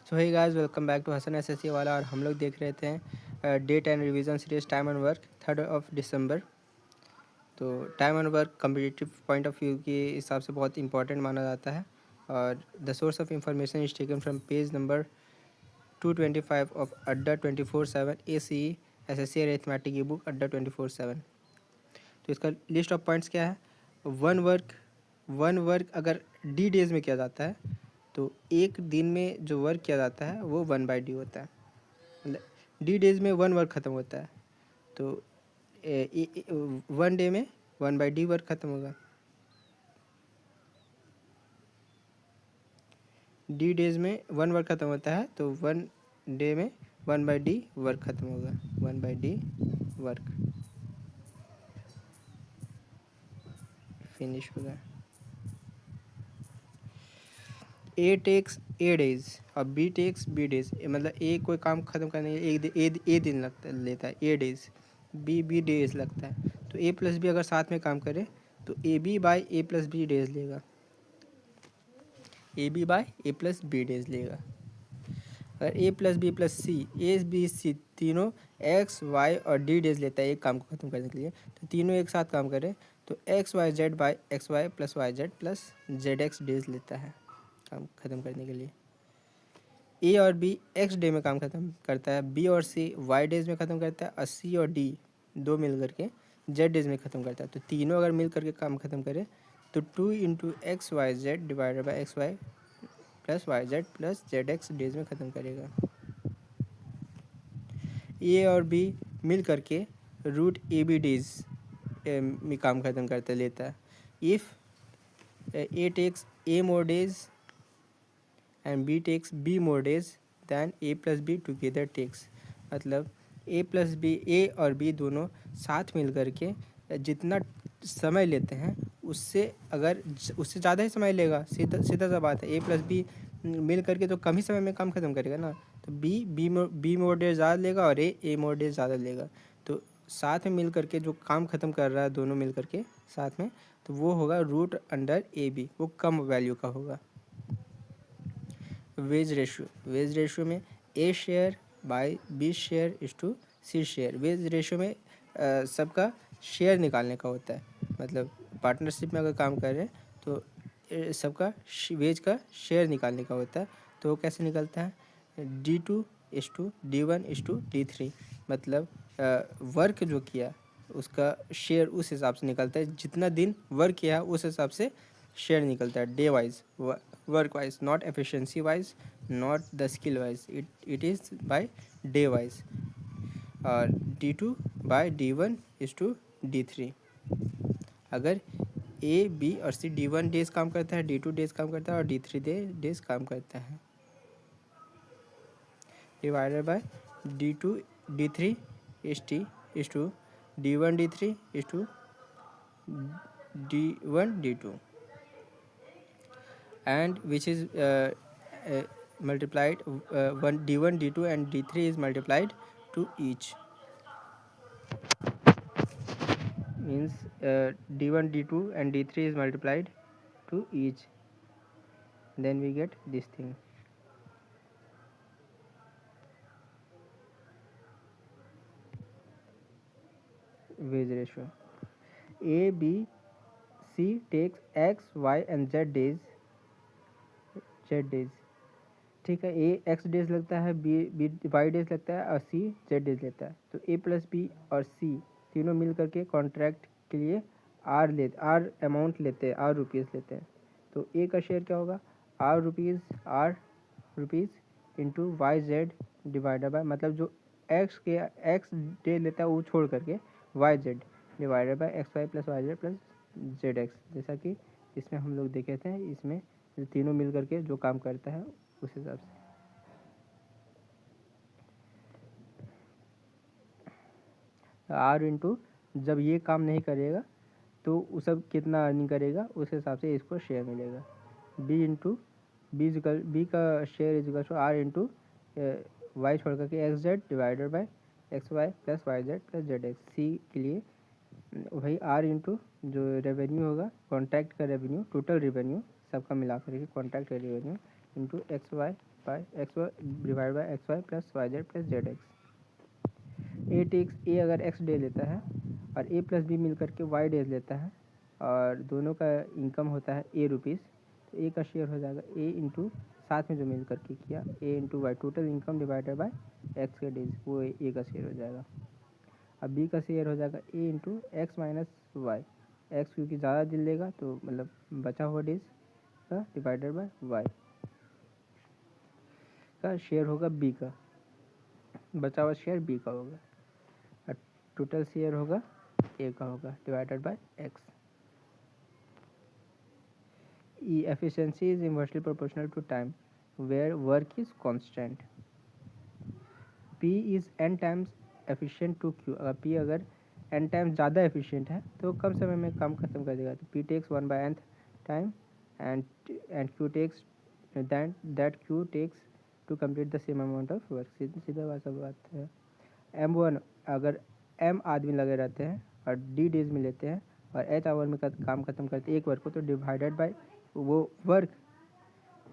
So hey guys, welcome back to Hasan SSC वाला। और हम लोग देख रहे थे date and revision series time and work 3 दिसंबर। तो time and work competitive point of view के हिसाब से बहुत इंपॉर्टेंट माना जाता है। और the source of information is taken from page number 225 of Adda 24/7 ACE SSC arithmetic ebook Adda 24/7। तो इसका लिस्ट ऑफ पॉइंट्स क्या है? वन वर्क अगर डी डेज में किया जाता है तो एक दिन में जो वर्क किया जाता है वो 1/d होता है। मतलब डी डेज में 1 वर्क ख़त्म होता है, तो 1 डे में 1/d वर्क ख़त्म होगा। डी डेज में 1 वर्क ख़त्म होता है तो 1 डे में 1/d वर्क ख़त्म होगा। 1/d वर्क फिनिश होगा। ए टेक्स ए डेज और बी टेक्स बी डेज। मतलब ए कोई काम ख़त्म करने ए दिन लेता है ए डेज, बी डेज लगता है। तो ए प्लस बी अगर साथ में काम करे तो A B by A plus B days लेगा। A B by A plus B days लेगा। अगर A plus B plus C, A B C तीनों एक्स वाई और डी डेज लेता है एक काम को ख़त्म करने के लिए, तो तीनों एक साथ काम करें तो X Y Z by X Y plus Y Z plus Z X days लेता है काम ख़त्म करने के लिए। ए और बी एक्स डे में काम ख़त्म करता है, बी और सी वाई डेज में ख़त्म करता है, और सी और डी दो मिल करके जेड डेज में ख़त्म करता है। तो तीनों अगर मिल करके काम ख़त्म करे तो 2 into X Y Z divided by X Y plus Y Z plus Z X days में ख़त्म करेगा। ए और बी मिल करके रूट ए बी डेज में काम ख़त्म करते लेता है। If A takes A more days and B takes B more days than A plus B together takes. मतलब ए प्लस बी, ए और बी दोनों साथ मिल करके जितना समय लेते हैं उससे ज़्यादा ही समय लेगा। सीधा सीधा सा बात है। ए प्लस बी मिल करके तो कम ही समय में काम ख़त्म करेगा ना। तो बी मोर डेज ज़्यादा लेगा और ए मोर डेज ज़्यादा लेगा। तो साथ में मिल करके जो काम ख़त्म कर रहा है दोनों मिल करके साथ में, तो वो होगा रूट अंडर ए बी, वो कम वैल्यू का होगा। वेज रेशियो में A share by B share is to C share. Wage ratio में सबका शेयर निकालने का होता है। मतलब पार्टनरशिप में अगर काम कर रहे हैं तो सबका वेज का शेयर निकालने का होता है। तो वो कैसे निकलता है? D2 is to D1 is to D3। मतलब वर्क जो किया उसका शेयर उस हिसाब से निकलता है। जितना दिन वर्क किया उस हिसाब से शेयर निकलता है, day wise, work wise, not efficiency wise, not the skill wise, it is by day wise. और D2 bye D1 is to D3। अगर ए बी और सी D1 डेज काम करता है, D2 डेज काम करता है और D3 डेज काम करता है, divided by D2 D3 is to D1 D3 is to D1 D2, and which is multiplied D1 D2 and D3 is multiplied to each, means D1 D2 and D3 is multiplied to each, then we get this thing. Wage ratio A B C takes X Y and Z days, ठीक है। ए x days लगता है, B Y days लगता है और सी Z days लेता है। तो ए प्लस बी और सी तीनों मिल करके कॉन्ट्रैक्ट के लिए आर अमाउंट लेते हैं, आर रुपीज़ लेते हैं। तो ए का शेयर क्या होगा? R rupees into Y Z divided by, मतलब जो एक्स डे लेता है वो छोड़ करके Y Z divided by X Y plus Y Z plus Z X. जैसा कि इसमें हम लोग देखे थे, इसमें तीनों मिल करके जो काम करता है उस हिसाब से। आर इंटू जब ये काम नहीं करेगा तो वो सब कितना अर्निंग करेगा उस हिसाब से इसको शेयर मिलेगा। बी इंटू बी का share is equal to R into Y छोड़ करके X Z divided by X Y plus Y Z plus Z X. C के लिए वही आर इंटू जो रेवेन्यू होगा, कॉन्ट्रैक्ट का रेवेन्यू, टोटल रेवेन्यू सबका मिला करके कॉन्ट्रैक्ट का revenue into X Y by X Y divide by X Y plus Y Z plus Z X. A takes A अगर एक्स डे लेता है और ए प्लस बी मिल करके वाई डेज लेता है और दोनों का इनकम होता है ए रुपीज़, तो ए का शेयर हो जाएगा ए इंटू साथ में जो मिल करके किया A into Y, total income divided by X के डेज, वो ए का शेयर हो जाएगा। अब बी का शेयर हो जाएगा A into X minus Y, X क्योंकि ज़्यादा दिन लेगा तो मतलब बचा हुआ डेज का डिवाइडेड बाय वाई का शेयर होगा बी का, बचा हुआ शेयर बी का होगा और टोटल शेयर होगा ए का होगा divided by x. E efficiency is inversely proportional to time where work is constant. P is n times efficient to Q, अगर P अगर n times ज़्यादा efficient है तो कम समय में काम खत्म कर देगा, तो P takes 1/nth time and Q takes that Q takes to complete the same amount of work। सीधा बात है। M1 अगर M आदमी लगे रहते हैं और D डेज में लेते हैं और H आवर में काम खत्म करते हैं एक वर्क को, तो डिवाइडेड बाय वो work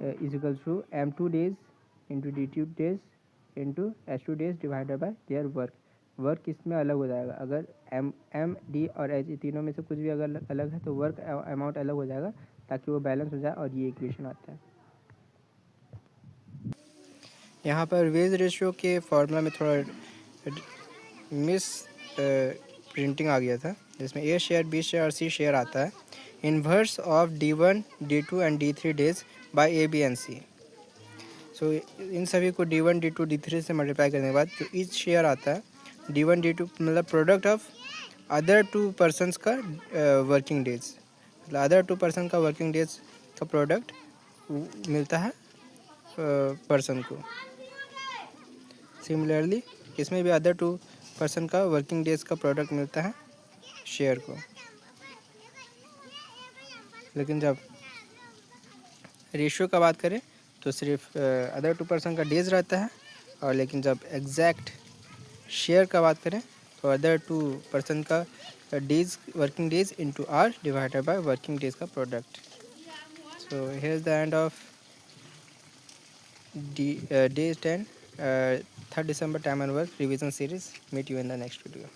is equal to M2 days into D2 days into H2 days divided by their work. Work इसमें अलग हो जाएगा, अगर M D और H तीनों में से कुछ भी अगर अलग है तो वर्क अमाउंट अलग हो जाएगा ताकि वो बैलेंस हो जाए, और ये इक्वेशन आता है। यहाँ पर वेज रेशियो के फॉर्मूला में थोड़ा मिस प्रिंटिंग आ गया था, जिसमें ए शेयर बी शेयर और सी शेयर आता है। Inverse of D1 D2 and D3 days by A B and C. So इन सभी को D1 D2 D3 से मल्टीप्लाई करने के बाद जो ईच शेयर आता है D1 D2 मतलब product of other to persons का वर्किंग डेज, मतलब अदर टू पर्सन का वर्किंग डेज का प्रोडक्ट मिलता है पर्सन को। सिमिलरली इसमें भी अदर टू पर्सन का वर्किंग डेज का प्रोडक्ट मिलता है शेयर को, लेकिन जब रेशियो का बात करें तो सिर्फ अदर टू पर्सन का डेज रहता है, और लेकिन जब एग्जैक्ट शेयर का बात करें तो अदर टू पर्सन का days working days into R divided by working days का product. So here is the end of day 10 3rd December time and work revision series. Meet you in the next video.